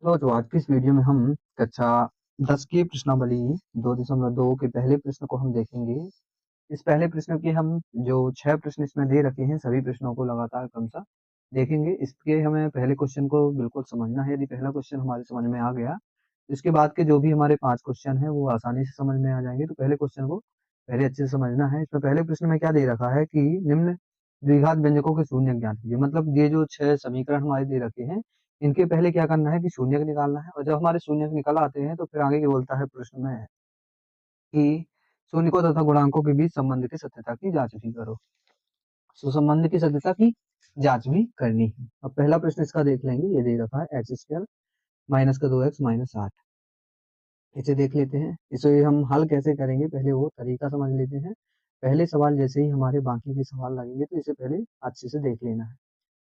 तो आज की इस वीडियो में हम कक्षा 10 की प्रश्नावली 2.2 के पहले प्रश्न को हम देखेंगे। इस पहले प्रश्न के हम जो 6 प्रश्न इसमें दे रखे हैं, सभी प्रश्नों को लगातार क्रमशः देखेंगे। इसके हमें पहले क्वेश्चन को बिल्कुल समझना है। यदि पहला क्वेश्चन हमारे समझ में आ गया, इसके बाद के जो भी हमारे 5 क्वेश्चन हैं, वो आसानी से समझ में आ जाएँगे। तो पहले क्वेश्चन को पहले अच्छे से समझना है। इसमें पहले प्रश्न में क्या दे रखा है कि निम्न द्विघात व्यंजकों के शून्य ज्ञात कीजिए। मतलब ये जो 6 समीकरण हमारे दे रखे हैं, इनके पहले क्या करना है कि शून्यक निकालना है, और जब हमारे शून्यक निकल आते हैं तो फिर आगे क्या बोलता है प्रश्न में कि शून्यकों तथा गुणांकों के बीच संबंध की सत्यता की जांच भी करो। तो संबंध की सत्यता की जांच भी करनी है। अब पहला प्रश्न इसका देख लेंगे। ये दे रखा है एक्स स्क्वायर माइनस का 2x माइनस 8। इसे देख लेते हैं। इसे हम हल कैसे करेंगे, पहले वो तरीका समझ लेते हैं। पहले सवाल जैसे ही हमारे बाकी के सवाल लगेंगे तो इसे पहले अच्छे से देख लेना है।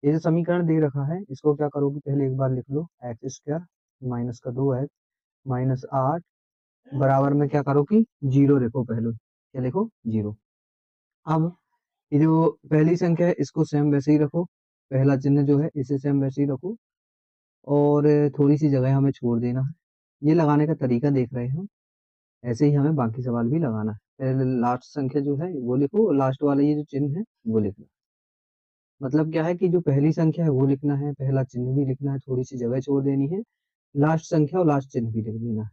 ये जो समीकरण दे रखा है, इसको क्या करो कि पहले एक बार लिख लो, एक्स स्क्वायर माइनस का 2x माइनस 8 बराबर में क्या करो कि 0 लिखो। पहले क्या लिखो? 0। अब ये जो पहली संख्या है, इसको सेम वैसे ही रखो। पहला चिन्ह जो है इसे सेम वैसे ही रखो, और थोड़ी सी जगह हमें छोड़ देना है। ये लगाने का तरीका देख रहे हो, ऐसे ही हमें बाकी सवाल भी लगाना है। पहले लास्ट संख्या जो है वो लिखो, और लास्ट वाला ये जो चिन्ह है वो लिखना। मतलब क्या है कि जो पहली संख्या है वो लिखना है, पहला चिन्ह भी लिखना है, थोड़ी सी जगह छोड़ देनी है, लास्ट संख्या और लास्ट चिन्ह भी लिख देना है।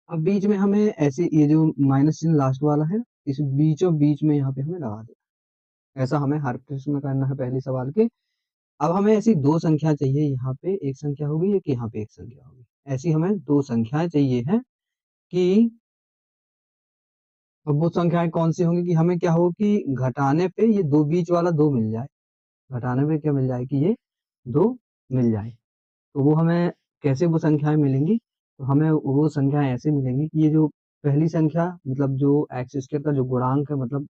अब बीच में हमें ऐसे ये जो माइनस चिन्ह लास्ट वाला है, इस बीचों बीच में यहाँ पे हमें लगा देना। ऐसा हमें हर प्रश्न में करना है पहले सवाल के। अब हमें ऐसी दो संख्या चाहिए, यहाँ पे एक संख्या होगी, एक यहाँ पे एक संख्या होगी। ऐसी हमें दो संख्याएं चाहिए हैं कि अब वो संख्याएं कौन सी होंगी कि हमें क्या हो कि घटाने पे ये दो बीच वाला दो मिल जाए। घटाने पे क्या मिल जाए कि ये दो मिल जाए। तो वो हमें कैसे वो संख्याएं मिलेंगी, तो हमें वो संख्याएं ऐसे मिलेंगी कि ये जो पहली संख्या मतलब जो एक्स स्क्वायर का जो गुणांक है, मतलब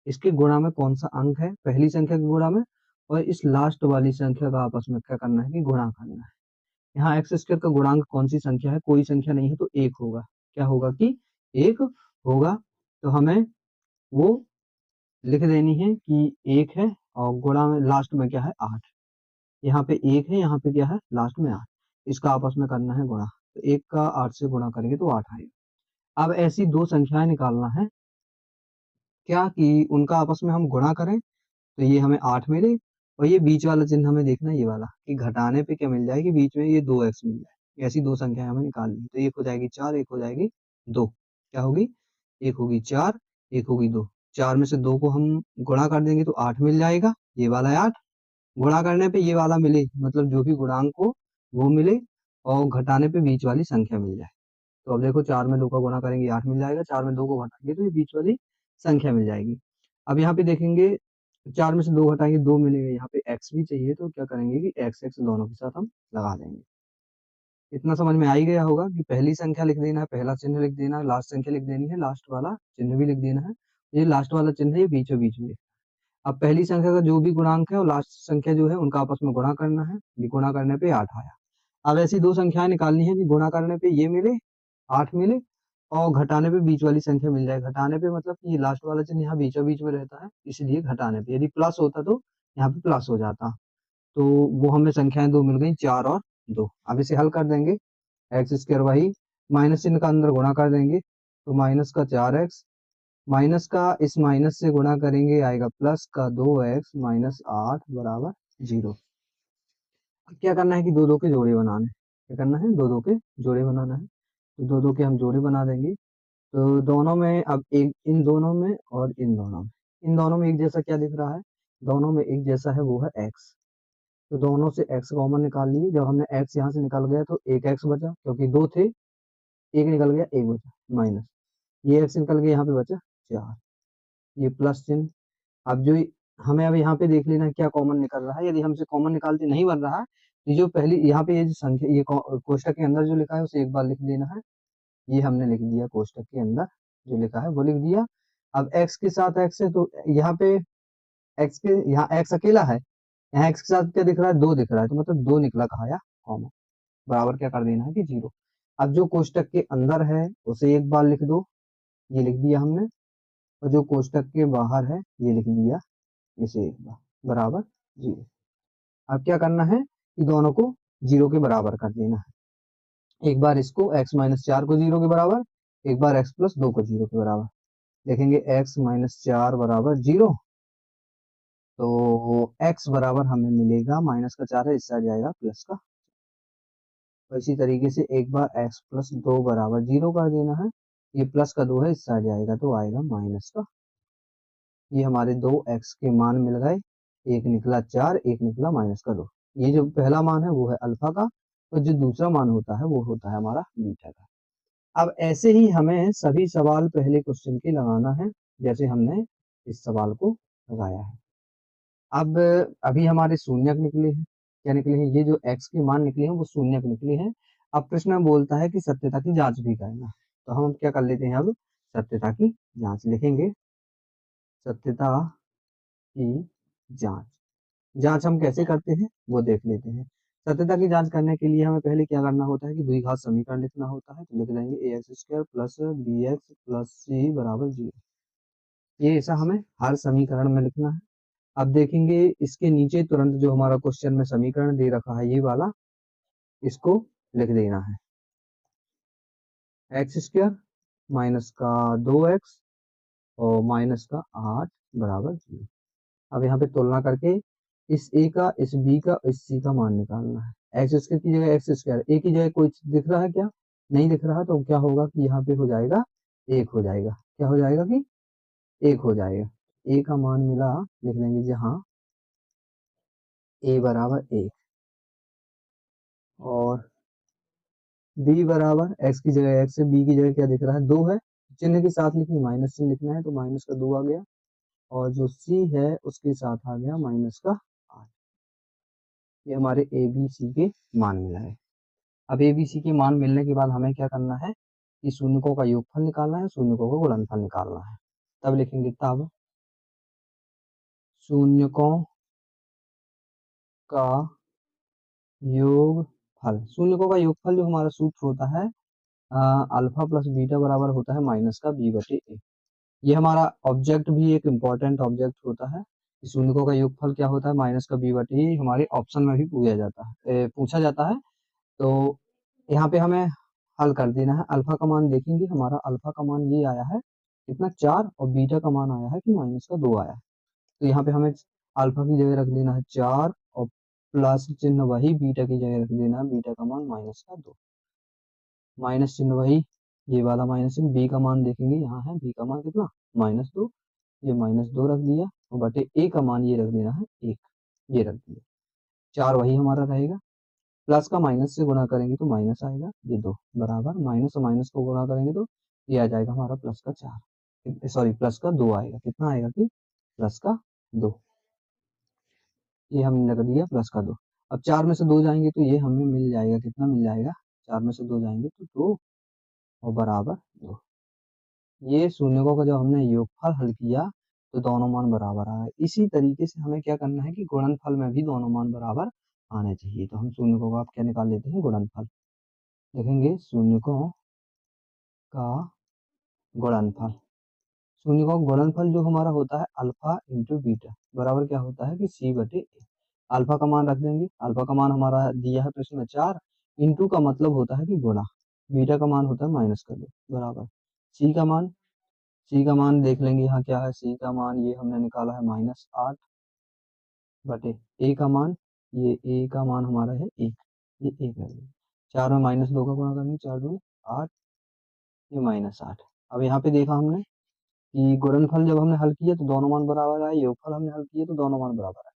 इसके गुणा में कौन सा अंक है पहली संख्या के गुणा में, और इस लास्ट वाली संख्या का आपस में क्या करना है कि गुणा करना है। यहाँ एक्स स्क्वायर का गुणांक कौन सी संख्या है, कोई संख्या नहीं है, तो एक होगा। क्या होगा कि एक होगा। तो हमें वो लिख देनी है कि एक है, और गुणा में लास्ट में क्या है 8। यहाँ पे एक है, यहाँ पे क्या है लास्ट में 8। इसका आपस में करना है गुणा। तो एक का 8 से गुणा करेंगे तो 8 आएगा। अब ऐसी दो संख्याएं निकालना है, क्या कि उनका आपस में हम गुणा करें तो ये हमें 8 मिले, और ये बीच वाला चिन्ह हमें देखना है, ये वाला कि घटाने पे क्या मिल जाएगी, बीच में ये 2x मिल जाए। ऐसी दो संख्याएं हमें निकालनी। तो एक हो जाएगी 4, एक हो जाएगी 2। क्या होगी? एक होगी 4, एक होगी 2। 4 में से 2 को हम गुणा कर देंगे तो 8 मिल जाएगा। ये वाला है 8। गुणा करने पे ये वाला मिले, मतलब जो भी गुणांक हो वो मिले, और घटाने पे बीच वाली संख्या मिल जाए। तो अब देखो 4 में 2 का गुणा करेंगे 8 मिल जाएगा, 4 में 2 को घटाएंगे तो ये बीच वाली संख्या मिल जाएगी। अब यहाँ पे देखेंगे 4 में से 2 घटाएंगे 2 मिलेगा, यहाँ पे x भी चाहिए, तो क्या करेंगे कि x x दोनों के साथ हम लगा देंगे। इतना समझ में आ ही गया होगा कि पहली संख्या लिख देना है, पहला चिन्ह लिख देना है, लास्ट संख्या लिख देनी है, लास्ट वाला चिन्ह भी लिख देना है। ये लास्ट वाला चिन्ह है, ये बीचों बीच में। अब पहली संख्या का जो भी गुणांक है और लास्ट संख्या जो है उनका आपस में गुणा करना है। ये गुणा करने पे 8 आया। अब ऐसी दो संख्याएं निकालनी है कि गुणा करने पे ये मिले 8 मिले, और घटाने पे बीच वाली संख्या मिल जाए। घटाने पे मतलब कि ये लास्ट वाला चिन्ह यहाँ बीचों बीच में रहता है, इसलिए घटाने पे, यदि प्लस होता तो यहाँ पे प्लस हो जाता। तो वो हमें संख्याएं दो मिल गई, 4 और 2। अब इसे हल कर देंगे। एक्स स्क्वायर वही माइनस चिन्ह का अंदर गुणा कर देंगे, तो माइनस का 4x माइनस का इस माइनस से गुणा करेंगे, आएगा प्लस का 2x माइनस 8 बराबर 0। अब क्या करना है कि दो दो के जोड़े बनाने। क्या करना है? दो दो के जोड़े बनाना है। तो दो दो के हम जोड़े बना देंगे। तो दोनों में अब एक, इन दोनों में और इन दोनों में एक जैसा क्या दिख रहा है? दोनों में एक जैसा है, वो है x। तो दोनों से x कॉमन निकाल लिए। जब हमने x यहाँ से निकल गया तो एक x बचा, क्योंकि दो थे, एक निकल गया, एक बचा माइनस। ये x निकल गया, यहाँ पे बचा 4। ये प्लस चिन्ह। अब जो हमें अब यहाँ पे देख लेना है क्या कॉमन निकल रहा है। यदि हमसे कॉमन निकालते नहीं बन रहा है, तो जो पहली यहाँ पे ये जो संख्या, ये कोष्टक के अंदर जो लिखा है उसे एक बार लिख देना है। ये हमने लिख दिया, कोष्टक के अंदर जो लिखा है वो लिख दिया। अब x के साथ x है, तो यहाँ पे x के, यहाँ x अकेला है, यहाँ x के साथ क्या दिख रहा है? 2 दिख रहा है, तो मतलब 2 निकला कहा या कॉमन। बराबर क्या कर देना है कि 0। अब जो कोष्टक के अंदर है उसे एक बार लिख दो, ये लिख दिया हमने, और जो कोष्टक के बाहर है ये लिख दिया, इसे एक बार, बराबर 0। अब क्या करना है कि दोनों को जीरो के बराबर कर देना है। एक बार इसको x माइनस 4 को जीरो के बराबर, एक बार x प्लस 2 को जीरो के बराबर। देखेंगे x माइनस 4 बराबर जीरो, तो x बराबर हमें मिलेगा, माइनस का 4 है, इस साइड जाएगा प्लस का। तो इसी तरीके से एक बार x प्लस 2 बराबर जीरो कर देना है, ये प्लस का 2 है, इस साइड जाएगा तो आएगा माइनस का। ये हमारे दो x के मान मिल गए, एक निकला 4, एक निकला माइनस का 2। ये जो पहला मान है वो है अल्फा का, और जो दूसरा मान होता है वो होता है हमारा बीटा का। अब ऐसे ही हमें सभी सवाल पहले क्वेश्चन के लगाना है, जैसे हमने इस सवाल को लगाया है। अब अभी हमारे शून्यक निकले हैं, क्या निकले हैं, ये जो x के मान निकले हैं वो शून्यक निकले हैं। अब प्रश्न में बोलता है कि सत्यता की जांच भी करना, तो हम क्या कर लेते हैं, अब सत्यता की जांच लिखेंगे। सत्यता की जांच, जांच हम कैसे करते हैं वो देख लेते हैं। सत्यता की जांच करने के लिए हमें पहले क्या करना होता है कि द्विघात समीकरण लिखना होता है, तो लिख देंगे ax² plus bx plus c बराबर 0। ये ऐसा हमें हर समीकरण में लिखना है। अब देखेंगे इसके नीचे तुरंत जो हमारा क्वेश्चन में समीकरण दे रखा है ये वाला, इसको लिख देना है, x² माइनस का 2x और माइनस का 8 बराबर 0। अब यहाँ पे तुलना करके इस a का, इस b का, इस c का मान निकालना है। x² की जगह x², a की जगह कोई दिख रहा है क्या, नहीं दिख रहा, तो क्या होगा कि यहाँ पे हो जाएगा 1 हो जाएगा, क्या हो जाएगा कि 1 हो जाएगा। a का मान मिला, लिख देंगे जहाँ a बराबर 1 और b बराबर x की जगह x है, b की जगह क्या दिख रहा है 2 है, चिन्ह के साथ लिखिए, माइनस चिन्ह लिखना है तो माइनस का 2 आ गया, और जो c है उसके साथ आ गया माइनस का 8। ये हमारे ए बी सी के मान मिला है। अब ए बी सी के मान मिलने के बाद हमें क्या करना है कि शून्यकों का योगफल निकालना है, शून्यकों का गुणनफल निकालना है। तब लिखेंगे, तब शून्यकों का योगफल, शून्यकों का योगफल जो हमारा सूत्र होता है अल्फा प्लस बीटा बराबर होता है माइनस का बी बटे ए। ये हमारा ऑब्जेक्ट भी एक इम्पॉर्टेंट ऑब्जेक्ट होता है। शून्यकों का योगफल क्या होता है, माइनस का बी बटे ए, हमारे ऑप्शन में भी पूछा जाता है। तो यहाँ पे हमें हल कर देना है। अल्फा का मान देखेंगे, हमारा अल्फा का मान ये आया है कितना 4, और बीटा का मान आया है कि माइनस का 2 आया है। तो यहाँ पे हमें अल्फा की जगह रख देना है 4 और प्लस चिन्ह वही, बीटा की जगह रख देना है बीटा का मान माइनस का 2, माइनस चिन्ह वही, ये वाला माइनस चिन्ह। बी का मान देखेंगे, यहाँ है बी का मान कितना -2, ये -2 रख दिया, और बटे ए का मान ये रख देना है 1, ये रख दिया। 4 वही हमारा रहेगा, प्लस का माइनस से गुणा करेंगे तो माइनस आएगा, ये 2 बराबर माइनस और माइनस को गुणा करेंगे तो ये आ जाएगा हमारा प्लस का 4, सॉरी प्लस का 2 आएगा, कितना आएगा कि प्लस का 2, ये हमने रख दिया प्लस का 2। अब 4 में से 2 जाएंगे तो ये हमें मिल जाएगा, कितना मिल जाएगा, 4 में से 2 जाएंगे तो 2 और बराबर 2। ये शून्यकों का जब हमने योगफल हल किया तो दोनों मान बराबर आए। इसी तरीके से हमें क्या करना है कि गुणनफल में भी दोनों मान बराबर आने चाहिए। तो हम शून्यकों का आप क्या निकाल लेते हैं, गुणनफल। देखेंगे शून्यकों का गुणनफल, शून्यकों का गुणनफल जो हमारा होता है अल्फा इंटू बीटा बराबर क्या होता है कि सी बटे ए। अल्फा का मान रख देंगे, अल्फा का मान हमारा दिया है प्रश्न में 4, इंटू का मतलब होता है कि गुणा, बीटा का मान होता है माइनस का 2 बराबर सी का मान। सी का मान देख लेंगे, यहाँ क्या है, सी का मान ये हमने निकाला है -8 बटे ए का मान, ये ए का मान हमारा है 1, ये 1 है। 4 में -2 का गुणा करेंगे, 4 2 8, ये -8। अब यहाँ पे देखा हमने कि गुणनफल जब हमने हल किया तो दोनों मान बराबर आए, योगफल हमने हल किया तो दोनों मान बराबर आए।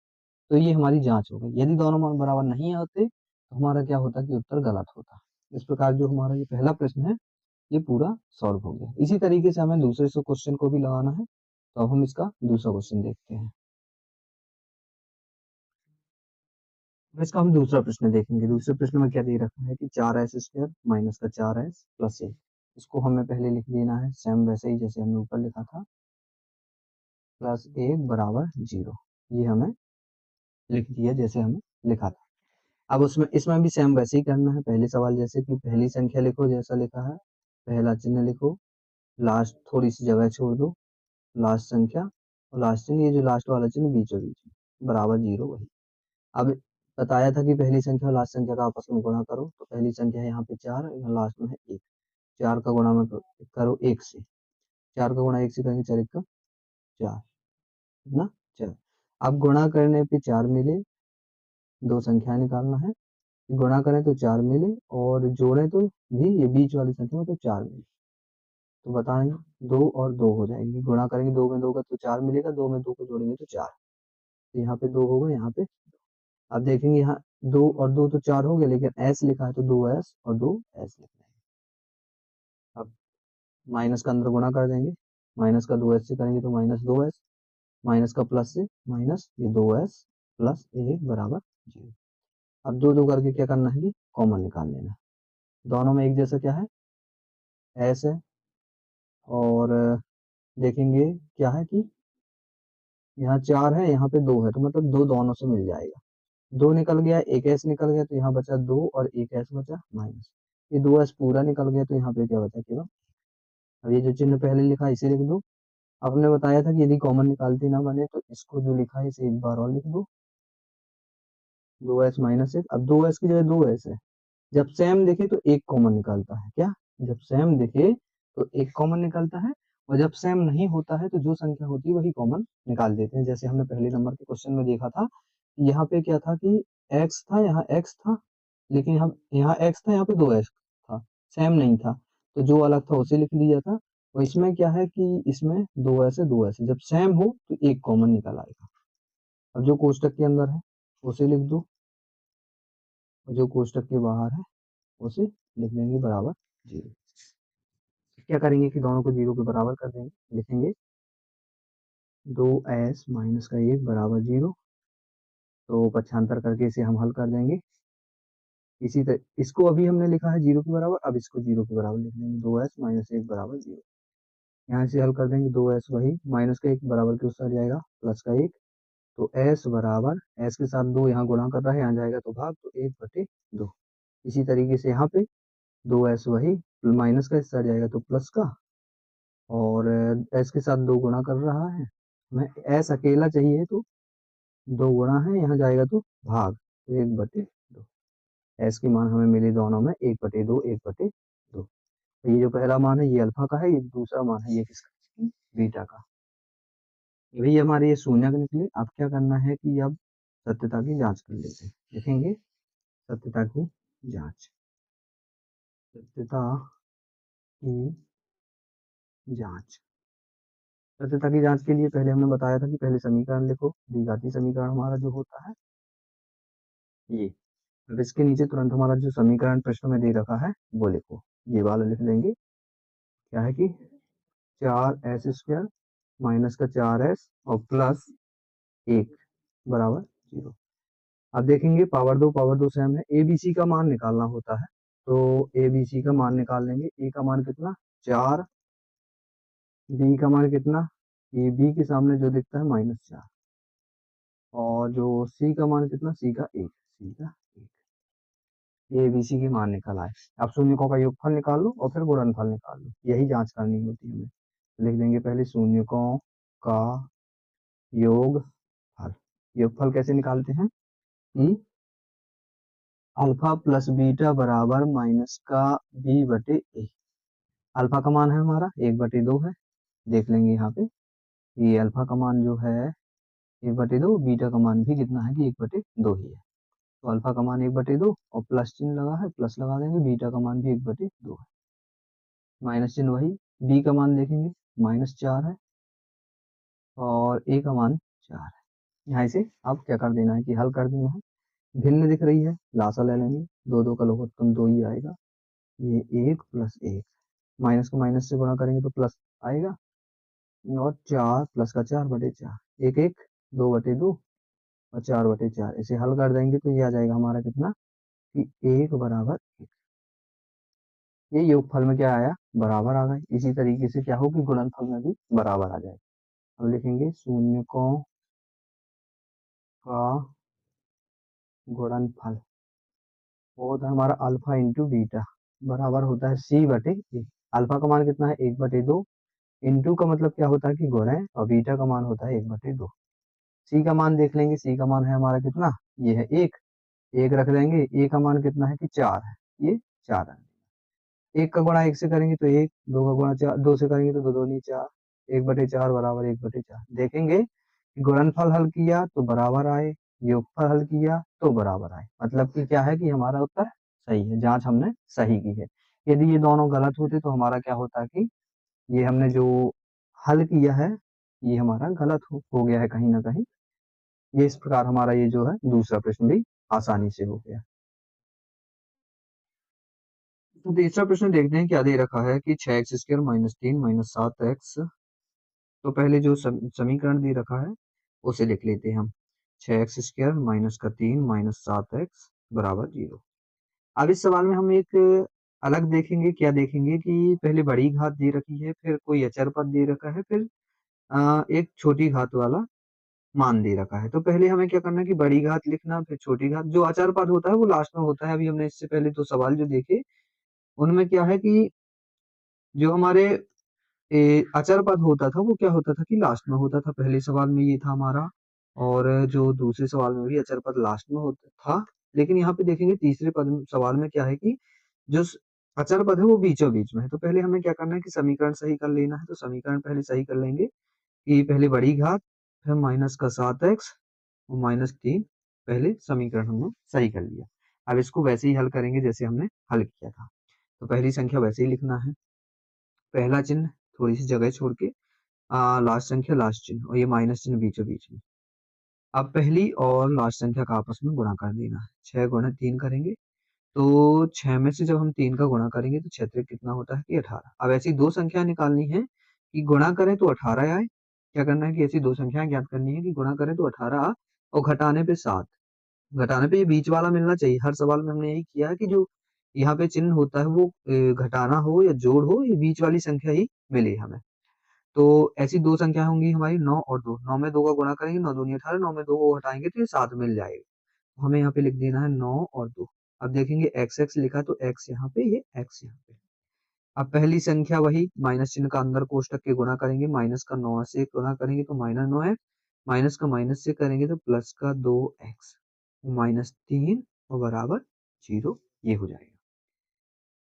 तो ये हमारी जांच हो गई। यदि दोनों मान बराबर नहीं आते तो हमारा क्या होता कि उत्तर गलत होता। इस प्रकार जो हमारा ये पहला प्रश्न है ये पूरा सॉल्व हो गया। इसी तरीके से हमें दूसरे से क्वेश्चन को भी लगाना है, तो अब हम इसका दूसरा क्वेश्चन देखते हैं। अब इसका हम दूसरा प्रश्न देखेंगे। दूसरे प्रश्न में क्या दे रखा है कि 4s² माइनस का 4s प्लस 1, इसको हमें पहले लिख देना है सेम वैसे ही जैसे हमने ऊपर लिखा था, प्लस 1 बराबर 0। ये हमें लिख दिया जैसे हमें लिखा था। अब उसमें इसमें भी सेम वैसे ही करना है, पहले सवाल जैसे कि पहली संख्या लिखो जैसा लिखा है, पहला चिन्ह लिखो, लास्ट थोड़ी सी जगह छोड़ दो, लास्ट संख्या और लास्ट चिन्ह, ये जो लास्ट वाला चिन्ह बीचों बीच बराबर 0 वही। अब बताया था कि पहली संख्या और लास्ट संख्या का आपस में गुणा करो, तो पहली संख्या है यहाँ पे 4, यहाँ लास्ट में है 1। 4 का गुणा में करो 1 से, 4 का गुणा 1 से करेंगे 4 1 का 4 ना 4। अब गुणा करने पे 4 मिले, दो संख्या निकालना है, गुणा करें तो 4 मिले और जोड़ें तो भी ये बीच वाली संख्या में तो 4 मिले, तो बताएंगे 2 और 2 हो जाएंगी। गुणा करेंगे 2 में 2 का तो 4 मिलेगा, 2 में 2 को जोड़ेंगे तो 4, तो यहाँ पे 2 होगा, यहाँ पे अब देखेंगे यहाँ 2 और 2 तो 4 हो गए, लेकिन एस लिखा है तो 2s और 2s लिखना है। अब माइनस का अंदर गुणा कर देंगे, माइनस का 2s से करेंगे तो माइनस 2s, माइनस का प्लस से माइनस, ये 2s प्लस 1 बराबर 0। अब दो दो करके क्या करना है कि कॉमन निकाल लेना। दोनों में एक जैसा क्या है, s है, और देखेंगे क्या है कि यहाँ 4 है, यहाँ पे 2 है, तो मतलब 2 दोनों से मिल जाएगा। 2 निकल गया, एक s निकल गया, तो यहाँ बचा 2 और एक s बचा माइनस, ये 2s पूरा निकल गया, तो यहाँ पे क्या बचा केवल। अब ये जो चिन्ह पहले लिखा है इसे लिख दो। आपने बताया था कि यदि कॉमन निकालते ना बने तो इसको जो लिखा है इसे एक बार और लिख दो, 2s माइनस 1। अब 2s की जगह 2s है, जब सेम दिखे तो एक कॉमन निकालता है, क्या, जब सेम दिखे तो एक कॉमन निकालता है, और जब सेम नहीं होता है तो जो संख्या होती है वही कॉमन निकाल देते हैं। जैसे हमने पहले नंबर के क्वेश्चन में देखा था, यहाँ पे क्या था कि x था, यहाँ x था, लेकिन हम यहाँ x था, यहाँ पे 2x था, सेम नहीं था, तो जो अलग था उसे लिख लिया था। और इसमें क्या है कि इसमें 2s है, 2s है, जब सेम हो तो एक कॉमन निकल आएगा। अब जो कोष्टक के अंदर है उसे लिख दो, और जो कोष्टक के बाहर है उसे लिख देंगे बराबर 0। क्या करेंगे कि दोनों को 0 के बराबर कर देंगे, लिखेंगे 2s माइनस का 1 बराबर 0, तो पक्षांतर करके इसे हम हल कर देंगे। इसी तरह इसको अभी हमने लिखा है 0 के बराबर, अब इसको 0 के बराबर लिख देंगे, 2s माइनस 1 बराबर 0। यहाँ से हल कर देंगे, 2s वही माइनस का 1 बराबर के उससे जाएगा प्लस का 1, तो s बराबर, s के साथ 2 यहाँ गुणा कर रहा है, यहाँ जाएगा तो भाग, तो 1/2। इसी तरीके से यहाँ पे 2s वही माइनस का हिस्सा जाएगा तो प्लस का, और s के साथ 2 गुणा कर रहा है, हमें s अकेला चाहिए तो 2 गुणा है, यहाँ जाएगा तो भाग, तो 1/2। s की मान हमें मिली दोनों में 1/2 1/2। तो ये जो पहला मान है ये अल्फा का है, ये दूसरा मान है ये किसका, बीटा का। यही हमारे ये शून्यक निकले। अब क्या करना है कि अब सत्यता की जांच कर लेते हैं, देखेंगे सत्यता की जांच, सत्यता की जांच। सत्यता की जांच के लिए पहले हमने बताया था कि पहले समीकरण लिखो, द्विघाती समीकरण हमारा जो होता है ये, अब इसके नीचे तुरंत हमारा जो समीकरण प्रश्न में दे रखा है वो लिखो, ये वाला लिख देंगे। क्या है कि 4s² माइनस का 4s और प्लस 1 बराबर 0। अब देखेंगे पावर दो सेम है, ए बी सी का मान निकालना होता है, तो ए बी सी का मान निकाल लेंगे। ए का मान कितना 4, बी का मान कितना, ये बी के सामने जो दिखता है -4, और जो सी का मान कितना, सी का 1, सी का 1। ये बी सी के मान निकल आए। अब शून्यकों का योगफल निकाल लो और फिर गुणनफल निकाल लो, यही जांच करनी होती है हमें। लिख देंगे पहले शून्यकों का योगफल। योगफल कैसे निकालते हैं कि अल्फा प्लस बीटा बराबर माइनस का b/a। अल्फा का मान है हमारा 1/2 है, देख लेंगे यहाँ पे, ये अल्फा का मान जो है 1/2, बीटा का मान भी कितना है कि 1/2 ही है, तो अल्फा का मान 1/2 और प्लस चिन्ह लगा है, प्लस लगा देंगे, बीटा का मान भी 1/2 है, माइनस चिन्ह वही, बी का मान देखेंगे -4 है और ए का मान 4 है। यहाँ से अब क्या कर देना है कि हल कर देना है। भिन्न दिख रही है, लासा ले लेंगे, 2 का लघुत्तम 2 ही आएगा, ये 1 प्लस 1, माइनस को माइनस से गुणा करेंगे तो प्लस आएगा, और 4 प्लस का 4/4, 1 1 2/2 और 4/4, इसे हल कर देंगे तो ये आ जाएगा हमारा कितना कि 1 बराबर 1। ये योगफल में क्या आया, बराबर आ गए। इसी तरीके से क्या हो कि गुणनफल में भी बराबर आ जाए। अब लिखेंगे शून्यकों का गुणनफल होता है हमारा अल्फा इंटू बीटा, बराबर होता है c/a। अल्फा का मान कितना है 1/2, इंटू का मतलब क्या होता है कि गुणे, और बीटा का मान होता है 1/2। सी का मान देख लेंगे, सी का मान है हमारा कितना, ये है 1, 1 रख देंगे, ए का मान कितना है कि 4 है, ये 4 है। 1 का गुणा 1 से करेंगे तो 1, 2 का गुणा 4 2 से करेंगे तो 2 दूनी 4, 1/4 बराबर 1/4। देखेंगे गुणनफल हल किया तो बराबर आए, योगफल हल किया तो बराबर आए, मतलब कि क्या है कि हमारा उत्तर सही है, जांच हमने सही की है। यदि ये दोनों गलत होते तो हमारा क्या होता कि ये हमने जो हल किया है ये हमारा गलत हो गया है कहीं ना कहीं। ये इस प्रकार हमारा ये जो है दूसरा प्रश्न भी आसानी से हो गया। तो तीसरा प्रश्न देखते हैं क्या दे रखा है कि 6x² - 3 - 7x। तो पहले जो समीकरण दे रखा है उसे लिख लेते हैं हम। 6x² - 3 - 7x बराबर 0। अब इस सवाल में हम एक अलग देखेंगे, क्या देखेंगे कि पहले बड़ी घात दे रखी है, फिर कोई अचर पद दे रखा है, फिर एक छोटी घात वाला मान दे रखा है। तो पहले हमें क्या करना है कि बड़ी घात लिखना, फिर छोटी घात। जो अचर पद होता है वो लास्ट में होता है। अभी हमने इससे पहले तो सवाल जो देखे उनमें क्या है कि जो हमारे अचर पद होता था वो क्या होता था कि लास्ट में होता था। पहले सवाल में ये था हमारा, और जो दूसरे सवाल में भी अचर पद लास्ट में होता था। लेकिन यहाँ पे देखेंगे तीसरे पद सवाल में क्या है कि जो अचर पद है वो बीचों बीच में है। तो पहले हमें क्या करना है कि समीकरण सही कर लेना है। तो समीकरण पहले सही कर लेंगे कि पहले बड़ी घात, फिर -7x और -3। पहले समीकरण हमने सही कर लिया। अब इसको वैसे ही हल करेंगे जैसे हमने हल किया था। तो पहली संख्या वैसे ही लिखना है, पहला चिन्ह थोड़ी सी जगह छोड़ के, लास्ट संख्या लास्ट चिन्ह, और ये माइनस चिन्ह बीचों बीच में। अब पहली और लास्ट संख्या का आपस में गुणा कर देना है। 6 × 3 करेंगे तो 6 में से जब हम 3 का गुणा करेंगे तो 6 त्रिक कितना होता है कि 18। अब ऐसी दो संख्या निकालनी है कि गुणा करें तो 18 आए। क्या करना है कि ऐसी दो संख्याएं ज्ञात करनी है कि गुणा करें तो 18 और घटाने पे 7। घटाने पे ये बीच वाला मिलना चाहिए। हर सवाल में हमने यही किया है कि जो यहाँ पे चिन्ह होता है वो घटाना हो या जोड़ हो, ये बीच वाली संख्या ही मिले हमें। तो ऐसी दो संख्या होंगी हमारी 9 और 2। 9 में 2 का गुणा करेंगे, 9 दूनी 18, 9 में 2 को हटाएंगे तो ये 7 मिल जाएगा। हमें यहाँ पे लिख देना है 9 और 2। अब देखेंगे x x लिखा तो x यहाँ पे, ये x यहाँ पे। अब पहली संख्या वही माइनस चिन्ह का अंदर कोष्टक के गुणा करेंगे, माइनस का 9 से गुणा करेंगे तो -9x, माइनस का माइनस से करेंगे तो प्लस का 2x, -3 और बराबर 0। ये हो जाएगा।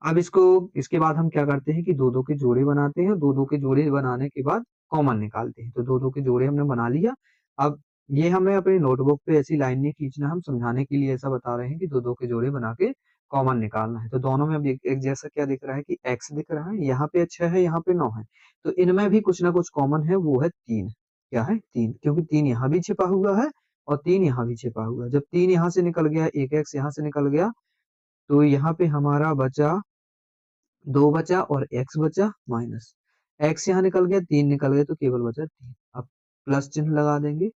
अब इसको, इसके बाद हम क्या करते हैं कि दो दो के जोड़े बनाते हैं। दो दो के जोड़े बनाने के बाद कॉमन निकालते हैं। तो दो दो के जोड़े हमने बना लिया। अब ये हमें अपने नोटबुक पे ऐसी लाइन नहीं खींचना, हम समझाने के लिए ऐसा बता रहे हैं कि दो दो के जोड़े बना के कॉमन निकालना है। तो दोनों में अब एक जैसा क्या दिख रहा है कि x दिख रहा है, यहाँ पे 6 है, यहाँ पे 9 है। तो इनमें भी कुछ ना कुछ कॉमन है, वो है 3। क्या है? 3, क्योंकि 3 यहाँ भी छिपा हुआ है और 3 यहाँ भी छिपा हुआ है। जब 3 यहाँ से निकल गया, एक x यहाँ से निकल गया, तो यहाँ पे हमारा बचा 2 बचा और x बचा माइनस। x यहाँ निकल गया, 3 निकल गए तो केवल बचा 3। अब प्लस चिन्ह लगा देंगे।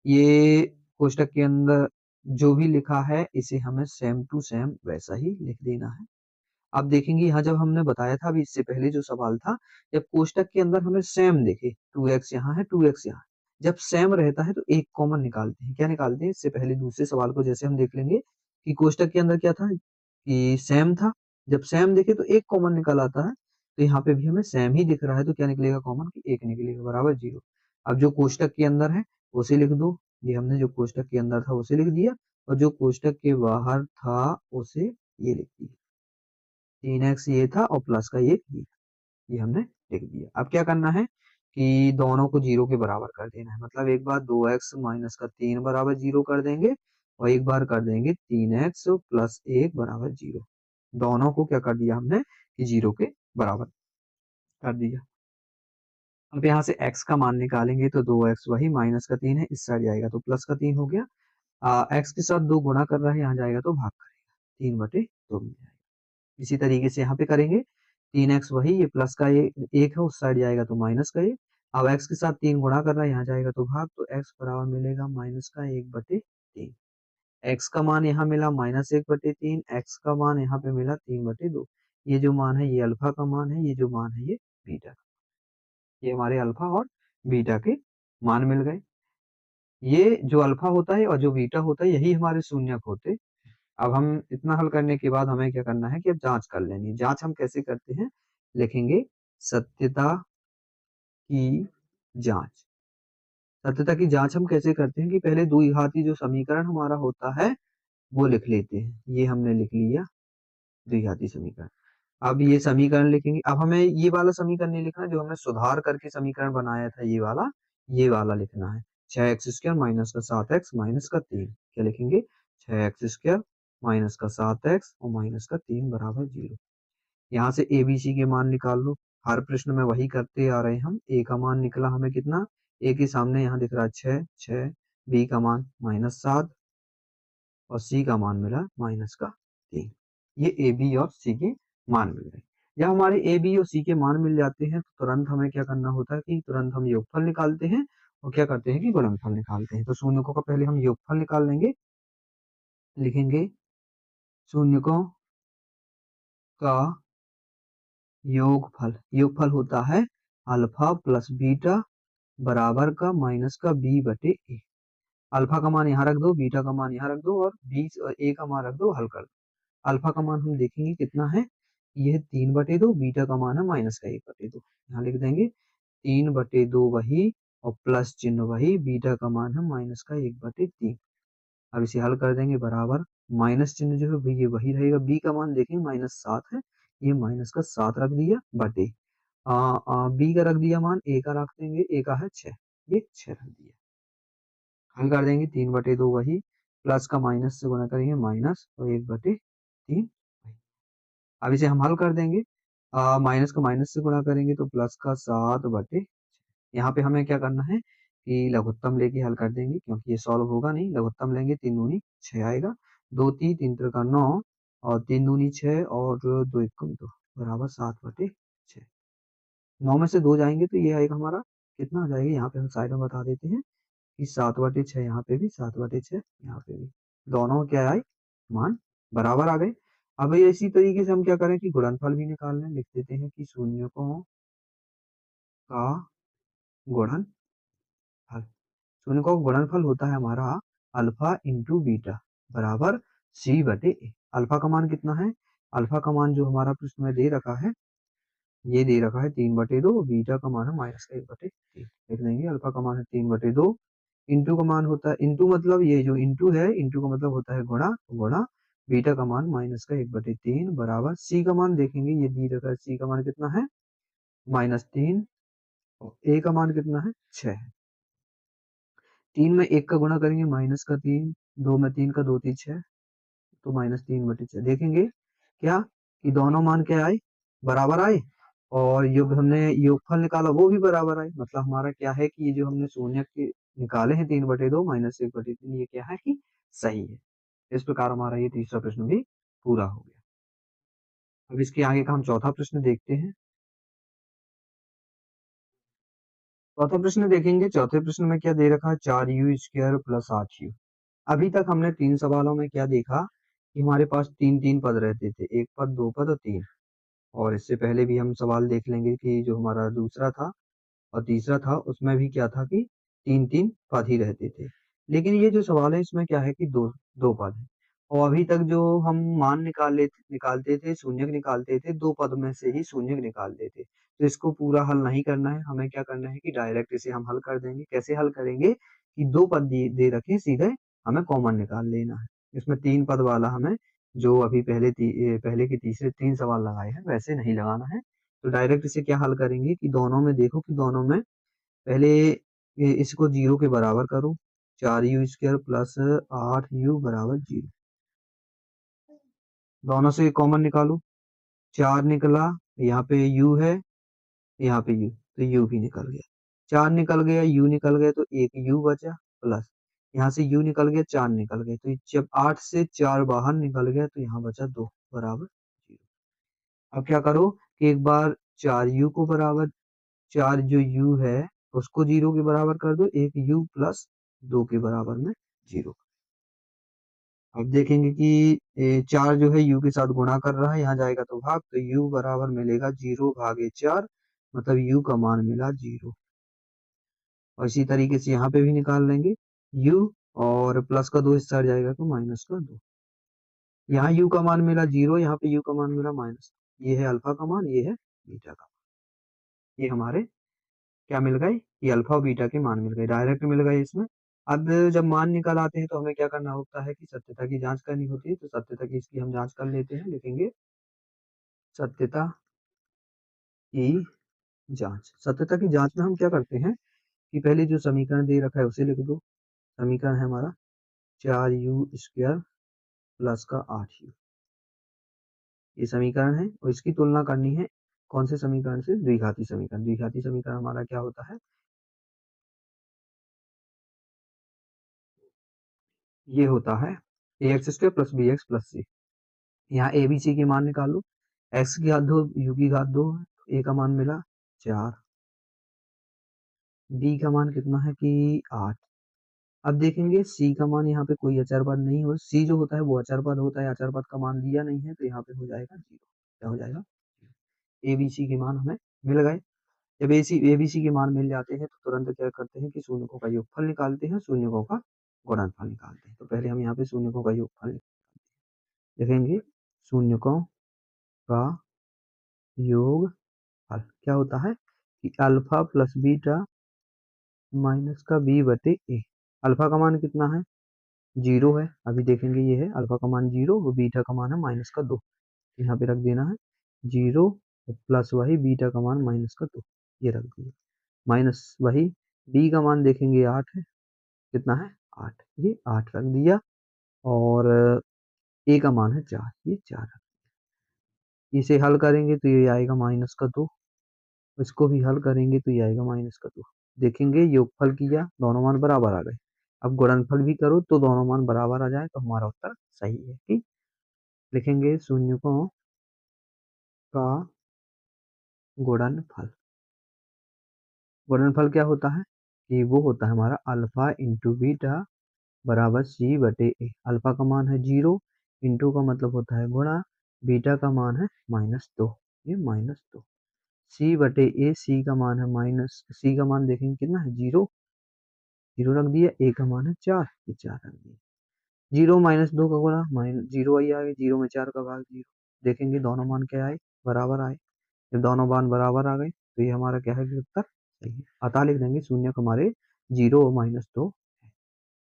ये कोष्टक के अंदर जो भी लिखा है इसे हमें सेम टू सेम वैसा ही लिख देना है। अब देखेंगे यहाँ जब हमने बताया था, अभी इससे पहले जो सवाल था, जब कोष्टक के अंदर हमें सेम दिखे, 2x यहाँ है, 2x यहाँ, जब सेम रहता है तो एक कॉमन निकालते हैं। क्या निकालते हैं? इससे पहले दूसरे सवाल को जैसे हम देख लेंगे कि कोष्टक के अंदर क्या था कि सेम था। जब सेम देखे तो एक कॉमन निकल आता है। तो यहाँ पे भी हमें सेम ही दिख रहा है तो क्या निकलेगा कॉमन कि 1 निकलेगा बराबर 0। अब जो कोष्टक के अंदर है उसे लिख दो। ये हमने जो कोष्टक के अंदर था उसे लिख दिया, और जो कोष्टक के बाहर था उसे ये लिख दिया। 3x ये था और प्लस का ये हमने लिख दिया। अब क्या करना है कि दोनों को 0 के बराबर कर देना है। मतलब एक बार 2x माइनस का 3 बराबर 0 कर देंगे, और एक बार कर देंगे 3x प्लस 1 बराबर 0। दोनों को क्या कर दिया हमने कि 0 के बराबर कर दिया। अब यहाँ से x का मान निकालेंगे तो 2x वही, माइनस का 3 है, इस साइड जाएगा तो प्लस का 3 हो गया। x के साथ 2 गुणा कर रहा है, यहाँ जाएगा तो भाग करेगा, 3/2 मिल जाएगा। इसी तरीके से यहाँ पे करेंगे, 3x वही, ये प्लस का ये 1 है, उस साइड जाएगा तो माइनस का 1। अब x के साथ 3 गुणा कर रहा है, यहाँ जाएगा तो भाग, तो x बराबर मिलेगा माइनस का 1/3। x का मान यहाँ मिला -1/3, x का मान यहाँ पे मिला 3/2। ये जो मान है ये अल्फा का मान है, ये जो मान है ये बीटा का। ये हमारे अल्फा और बीटा के मान मिल गए। ये जो अल्फा होता है और जो बीटा होता है यही हमारे शून्यक होते हैं। अब हम इतना हल करने के बाद हमें क्या करना है कि अब जांच कर लेनी है। जांच हम कैसे करते हैं? लिखेंगे सत्यता की जांच। सत्यता की जांच हम कैसे करते हैं कि पहले द्विघाती जो समीकरण हमारा होता है वो लिख लेते हैं। ये हमने लिख लिया द्विघाती समीकरण। अब ये समीकरण लिखेंगे। अब हमें ये वाला समीकरण नहीं लिखना जो हमने सुधार करके समीकरण बनाया था, ये वाला लिखना है। 6x² माइनस का 7x माइनस का 3 क्या लिखेंगे? 6x² माइनस का 7x और माइनस का 3 बराबर 0। यहाँ से ए बी सी के मान निकाल लो। हर प्रश्न में वही करते आ रहे हैं हम। ए का मान निकला हमें कितना? ए के सामने यहाँ दिख रहा है 6, बी का मान -7 और सी का मान मिला -3। ये ए बी और सी के मान मिल गए। जब हमारे ए बी और सी के मान मिल जाते हैं तो तुरंत हमें क्या करना होता है कि तुरंत हम योगफल निकालते हैं और क्या करते हैं कि गुणनफल निकालते हैं। तो शून्यकों का पहले हम योगफल निकाल लेंगे। लिखेंगे शून्यकों का योगफल। योगफल होता है अल्फा प्लस बीटा बराबर का माइनस का बी बटे ए। अल्फा का मान यहाँ रख दो, बीटा का मान यहाँ रख दो और बी और ए का मान रख दो, हल कर दो। अल्फा का मान हम देखेंगे कितना है, यह 3/2। बीटा का मान है -1/2। यहाँ लिख देंगे 3/2 वही और प्लस चिन्ह वही, बीटा का मान है -1/3। अब इसे हल कर देंगे बराबर माइनस चिन्ह जो है ये वही रहेगा। बी का मान देखेंगे -7 है, ये -7 रख दिया बटे बी का रख दिया मान, ए का रख देंगे, ए का है 6, ये 6 रख दिया। हल कर देंगे 3/2 वही, प्लस का माइनस से गुणा करेंगे माइनस और 1/3। अब इसे हम हल कर देंगे। माइनस का माइनस से गुणा करेंगे तो प्लस का 7/6। यहाँ पे हमें क्या करना है कि लघुत्तम लेके हल कर देंगे क्योंकि ये सॉल्व होगा नहीं। लघुत्तम लेंगे 3 दूनी 6 आएगा, 2 3 3 त्रिका 9 और 3 दूनी 6 और 2 एकम 2 बराबर 7/6। 9 में से 2 जाएंगे तो ये आएगा हमारा कितना आ जाएगा, यहाँ पे हम साइड में बता देते हैं कि 7/6। यहाँ पे भी 7/6, यहाँ पे भी दोनों क्या आए मान बराबर आ गए। अब इसी तरीके से हम क्या करें कि गुणनफल भी निकाल लें। लिख देते हैं कि शून्यकों का गुणनफल। शून्यकों का गुणनफल होता है हमारा अल्फा इंटू बीटा बराबर सी बटे ए। अल्फा का मान कितना है? अल्फा का मान जो हमारा प्रश्न में दे रखा है, ये दे रखा है 3/2, बीटा का मान है -1/3। लिख देंगे अल्फा का मान है 3/2, इंटू का मान होता है, इंटू मतलब ये जो इंटू है, इंटू का मतलब होता है गुणा, गुणा बीटा का मान -1/3 बराबर सी का मान देखेंगे, ये दी रखा है सी का मान कितना है -3 और ए का मान कितना है 6 है। 3 में 1 का गुणा करेंगे -3, 2 में 3 का 2 3 6 तो -3/6। देखेंगे क्या कि दोनों मान क्या आए बराबर आए और जो हमने योगफल निकाला वो भी बराबर आए। मतलब हमारा क्या है कि ये जो हमने शून्य के निकाले हैं 3/2 -1/3, ये क्या है कि सही है। इस प्रकार हमारा ये तीसरा प्रश्न भी पूरा हो गया। अब इसके आगे का हम चौथा प्रश्न देखते हैं। चौथा प्रश्न देखेंगे। चौथे प्रश्न में क्या दे रखा है 4u² प्लस 8u। अभी तक हमने 3 सवालों में क्या देखा कि हमारे पास 3 पद रहते थे, 1 पद 2 पद और 3। और इससे पहले भी हम सवाल देख लेंगे कि जो हमारा दूसरा था और तीसरा था उसमें भी क्या था कि 3 पद ही रहते थे। लेकिन ये जो सवाल है इसमें क्या है कि दो दो पद है और अभी तक जो हम मान निकालते थे, शून्यक निकालते थे, 2 पद में से ही शून्यक निकालते थे। तो इसको पूरा हल नहीं करना है, हमें क्या करना है कि डायरेक्ट इसे हम हल कर देंगे। कैसे हल करेंगे कि 2 पद दे रखे, सीधे हमें कॉमन निकाल लेना है। इसमें 3 पद वाला हमें जो अभी पहले के तीसरे 3 सवाल लगाए हैं वैसे नहीं लगाना है। तो डायरेक्ट इसे क्या हल करेंगे कि दोनों में देखो कि दोनों में पहले इसको 0 के बराबर करो। 4u² प्लस 8u बराबर 0। दोनों से कॉमन निकालो। 4 निकला, यहाँ पे u है, यहाँ पे u, तो u भी निकल गया। 4 निकल गया, u निकल गया तो एक u बचा प्लस यहाँ से u निकल गया, 4 निकल गए। तो जब 8 से 4 बाहर निकल गया तो यहाँ बचा 2 बराबर 0। अब क्या करो कि एक बार 4u को बराबर 4 जो u है उसको 0 के बराबर कर दो, एक u प्लस 2 के बराबर में 0। अब देखेंगे कि 4 जो है u के साथ गुणा कर रहा है, यहाँ जाएगा तो भाग, तो u बराबर मिलेगा 0/4, मतलब u का मान मिला 0। और इसी तरीके से यहाँ पे भी निकाल लेंगे u और प्लस का 2 हिस्सा जाएगा तो माइनस का 2। यहाँ u का मान मिला 0, यहाँ पे u का मान मिला माइनस। ये है अल्फा का मान, ये है बीटा का मान। ये हमारे क्या मिल गए, ये अल्फा और बीटा के मान मिल गए, डायरेक्ट मिल गए इसमें। अब जब मान निकल आते हैं तो हमें क्या करना होता है कि सत्यता की जांच करनी होती है। तो सत्यता की इसकी हम जांच कर लेते हैं, लिखेंगे सत्यता की जांच। सत्यता की जांच में हम क्या करते हैं कि पहले जो समीकरण दे रखा है उसे लिख दो। समीकरण है हमारा 4u² प्लस का 8u, ये समीकरण है। और इसकी तुलना करनी है कौन से समीकरण से? द्विघाती समीकरण। द्विघाती समीकरण हमारा क्या होता है? ये होता है ax² plus bx plus c। यहाँ a b c के मान निकालो। x की घात 2, u की घात 2 है, a का मान मिला 4, b का मान कितना है कि 8। अब देखेंगे c का मान, यहाँ पे कोई अचर पद नहीं हो, c जो होता है वो अचर पद होता है, अचर पद का मान दिया नहीं है तो यहाँ पे हो जाएगा 0। क्या हो जाएगा? a b c के मान हमें मिल गए। जब ए बी सी के मान मिल जाते हैं तो तुरंत क्या करते हैं कि शून्यकों का योगफल निकालते हैं, शून्यकों का गुणनफल निकालते हैं। तो पहले हम यहाँ पे शून्यकों का योगफल लिखेंगे। शून्यकों का योगफल क्या होता है कि अल्फा प्लस बीटा माइनस का बी बटे ए। अल्फा का मान कितना है? 0 है। अभी देखेंगे ये है अल्फा का मान 0 और बीटा का मान है माइनस का 2। यहाँ पे रख देना है 0 प्लस वही बीटा का मान माइनस का 2, ये रख दिया। माइनस वही बी का मान देखेंगे 8 है। कितना है? 8, ये 8 रख दिया। और ए का मान है 4, ये 4 रख दिया। इसे हल करेंगे तो ये आएगा -2। इसको भी हल करेंगे तो ये आएगा -2। देखेंगे योगफल किया, दोनों मान बराबर आ गए। अब गुणनफल भी करो तो दोनों मान बराबर आ जाए तो हमारा उत्तर सही है। कि लिखेंगे शून्यकों का गुणनफल। गुणनफल क्या होता है कि वो होता है हमारा अल्फा इंटू बीटा बराबर सी बटे ए। अल्फा का मान है 0, इंटू का मतलब होता है गुणा, बीटा का मान है -2, ये -2। सी बटे ए, सी का मान है माइनस, सी का मान देखेंगे कितना है? 0, 0 रख दिया। ए का मान है 4, ये 4 रख दिया। 0 -2 का गुणा, माइनस 0 आई आ गई, 0 में 4 का भाग 0। देखेंगे दोनों मान क्या आए? बराबर आए। जब दोनों मान बराबर आ गए तो ये हमारा क्या है कि उत्तर सही है। अतः लिख देंगे शून्य हमारे 0 और -2।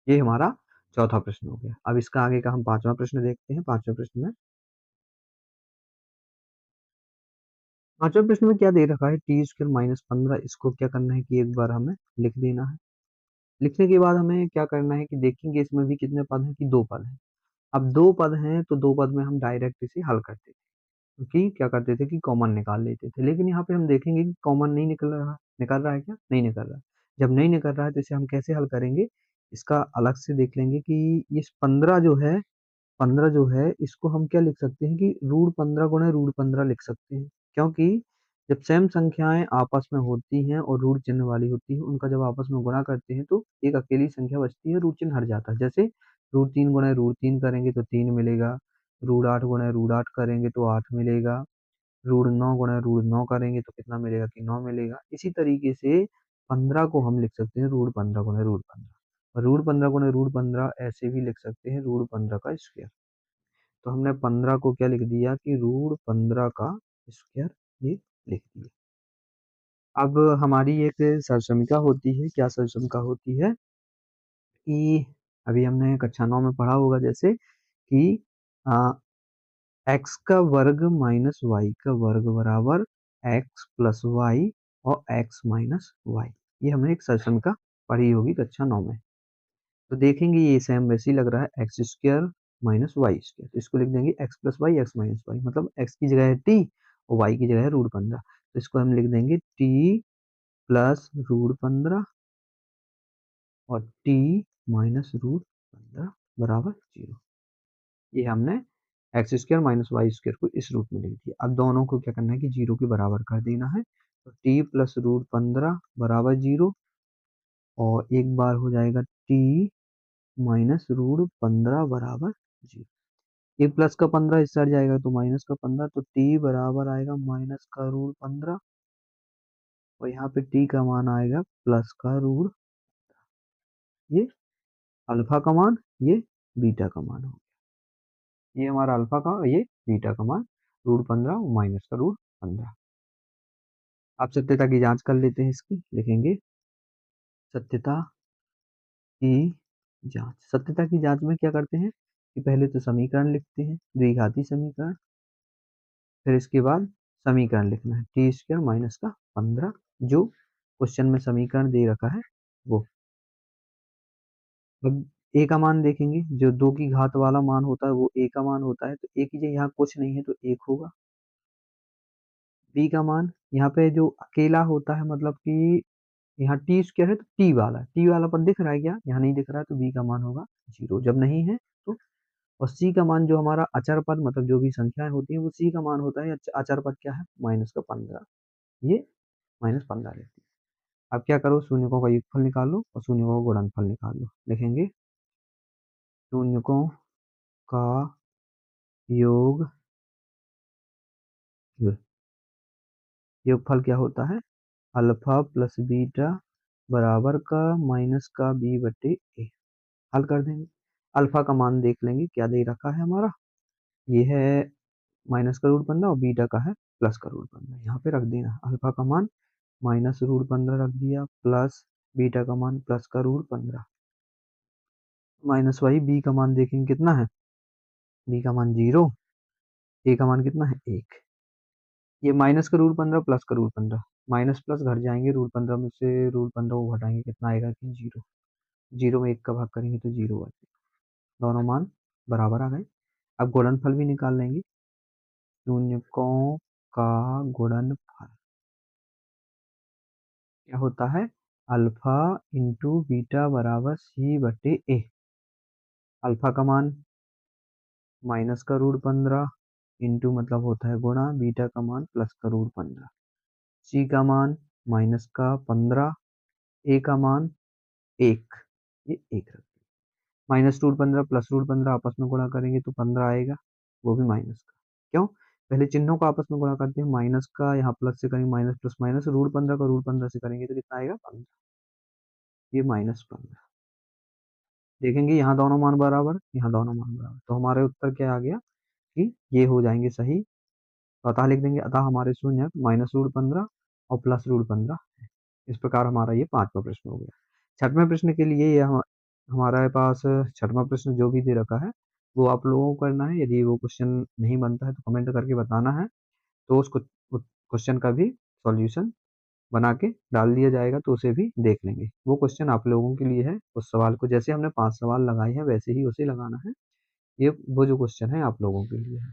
ये हमारा चौथा प्रश्न हो गया। अब इसका आगे का हम पांचवा प्रश्न देखते हैं। पांचवा प्रश्न में क्या दे रखा है? t² -15। इसको क्या करना है कि एक बार हमें लिख देना है। लिखने के बाद हमें क्या करना है कि देखेंगे इसमें भी कितने पद हैं कि 2 पद हैं। अब 2 पद हैं तो 2 पद में हम डायरेक्ट इसे हल करते थे, क्योंकि क्या करते थे कि कॉमन निकाल लेते थे। लेकिन यहाँ पे हम देखेंगे कि कॉमन नहीं निकल रहा। निकल रहा है क्या? नहीं निकल रहा। जब नहीं निकल रहा है तो इसे हम कैसे हल करेंगे? इसका अलग से देख लेंगे कि इस 15 जो है, 15 जो है इसको हम क्या लिख सकते हैं कि √15 गुणे √15 लिख सकते हैं। क्योंकि जब सेम संख्याएं आपस में होती हैं और ऋण चिन्ह वाली होती है, उनका जब आपस में गुणा करते हैं तो एक अकेली संख्या बचती है, ऋण चिन्ह हट जाता है। जैसे √3 गुणे √3 करेंगे तो 3 मिलेगा, √8 गुणे √8 करेंगे तो 8 मिलेगा, √9 गुणे √9 करेंगे तो कितना मिलेगा कि 9 मिलेगा। इसी तरीके से 15 को हम लिख सकते हैं √15 गुणे √15, और √15 गुणे √15 ऐसे भी लिख सकते हैं √15 का स्क्वायर। तो हमने 15 को क्या लिख दिया कि √15 का स्क्वायर, ये लिख दिया। अब हमारी एक सरसमिका होती है। क्या सरसमिका होती है कि अभी हमने कक्षा 9 में पढ़ा होगा, जैसे कि एक्स का वर्ग माइनस वाई का वर्ग बराबर एक्स प्लस वाई और एक्स माइनस वाई। ये हमने एक सरसमिका पढ़ी होगी कक्षा 9 में। तो देखेंगे ये सेम वैसे ही लग रहा है, x² माइनस वाई स्क्वायर। तो इसको लिख देंगे x plus Y, X minus Y, मतलब x की जगह है t और y की जगह है √15। तो इसको हम लिख देंगे t प्लस √15 और t माइनस √15 बराबर 0। ये हमने x² माइनस वाई स्क्वायर को इस रूप में लिख दिया। अब दोनों को क्या करना है कि 0 के बराबर कर देना है। तो t प्लस √15 बराबर 0, और एक बार हो जाएगा t माइनस √15 बराबर 0। ये प्लस का 15 इस साइड जाएगा तो माइनस का 15, तो t बराबर आएगा माइनस का √15, और यहाँ पे t का मान आएगा प्लस का √, ये अल्फा का मान, ये बीटा का मान हो गया। ये हमारा अल्फा का, ये बीटा का मान √15 और माइनस का √15। आप सत्यता की जांच कर लेते हैं इसकी। लिखेंगे सत्यता की जांच। सत्यता की जांच में क्या करते हैं कि पहले तो समीकरण लिखते हैं, द्विघाती समीकरण, फिर इसके बाद समीकरण लिखना है टी स्क्वायर माइनस का 15, जो क्वेश्चन में समीकरण दे रखा है वो। अब ए का मान देखेंगे, जो 2 की घात वाला मान होता है वो ए का मान होता है, तो ए की जगह यहाँ कुछ नहीं है तो 1 होगा। बी का मान यहाँ पे जो अकेला होता है, मतलब कि यहाँ टी स्क्वायर है तो टी वाला पद दिख रहा है क्या? यहाँ नहीं दिख रहा है, तो बी का मान होगा 0 जब नहीं है तो। और सी का मान जो हमारा अचर पद, मतलब जो भी संख्याएं होती हैं वो सी का मान होता है। अचर पद क्या है? माइनस का 15, ये -15 रहती है। अब क्या करो, शून्यकों का योगफल निकाल लो और शून्यकों का गुणनफल निकाल लो। लिखेंगे शून्यकों का योग, योगफल क्या होता है? अल्फा प्लस बीटा बराबर का माइनस का बी बटे ए। हल कर देंगे। अल्फा का मान देख लेंगे क्या दे रखा है हमारा, ये है -√15 और बीटा का है +√15। यहाँ पे रख देना अल्फा का मान -√15 रख दिया, प्लस बीटा का मान +√15, माइनस वही बी का मान देखेंगे कितना है, बी का मान 0, ए का मान कितना है 1। ये -√15 +√15, माइनस प्लस घट जाएंगे, √15 में से √15 को घटाएंगे कितना आएगा कि 0। 0 में 1 का भाग करेंगे तो 0 बचेगा। दोनों मान बराबर आ गए। अब गुणनफल भी निकाल लेंगे। शून्यकों का गुणनफल क्या होता है? अल्फा इंटू बीटा बराबर सी बटे ए। अल्फा का मान -√15 इंटू मतलब होता है गुणा बीटा का मान +√15, सी का मान -15, ए का मान 1, ये 1 रख। -√15 +√15 आपस में गुणा करेंगे तो 15 आएगा, वो भी माइनस का। क्यों? पहले चिन्हों को आपस में गुणा करते हैं, माइनस का यहाँ प्लस से करेंगे, माइनस प्लस माइनस, √15 का √15 से करेंगे तो कितना आएगा 15, ये -15। देखेंगे यहाँ दोनों मान बराबर, यहाँ दोनों मान बराबर, तो हमारे उत्तर क्या आ गया कि ये हो जाएंगे सही। तो अतः लिख देंगे, अतः हमारे शून्य -√15 और +√15 है। इस प्रकार हमारा ये 5वां प्रश्न हो गया। 6वें प्रश्न के लिए ये हमारे पास 6वां प्रश्न जो भी दे रखा है वो आप लोगों को करना है। यदि वो क्वेश्चन नहीं बनता है तो कमेंट करके बताना है, तो उस क्वेश्चन का भी सॉल्यूशन बना के डाल दिया जाएगा, तो उसे भी देख लेंगे। वो क्वेश्चन आप लोगों के लिए है, उस सवाल को जैसे हमने 5 सवाल लगाए हैं वैसे ही उसे लगाना है। ये वो जो क्वेश्चन है आप लोगों के लिए है।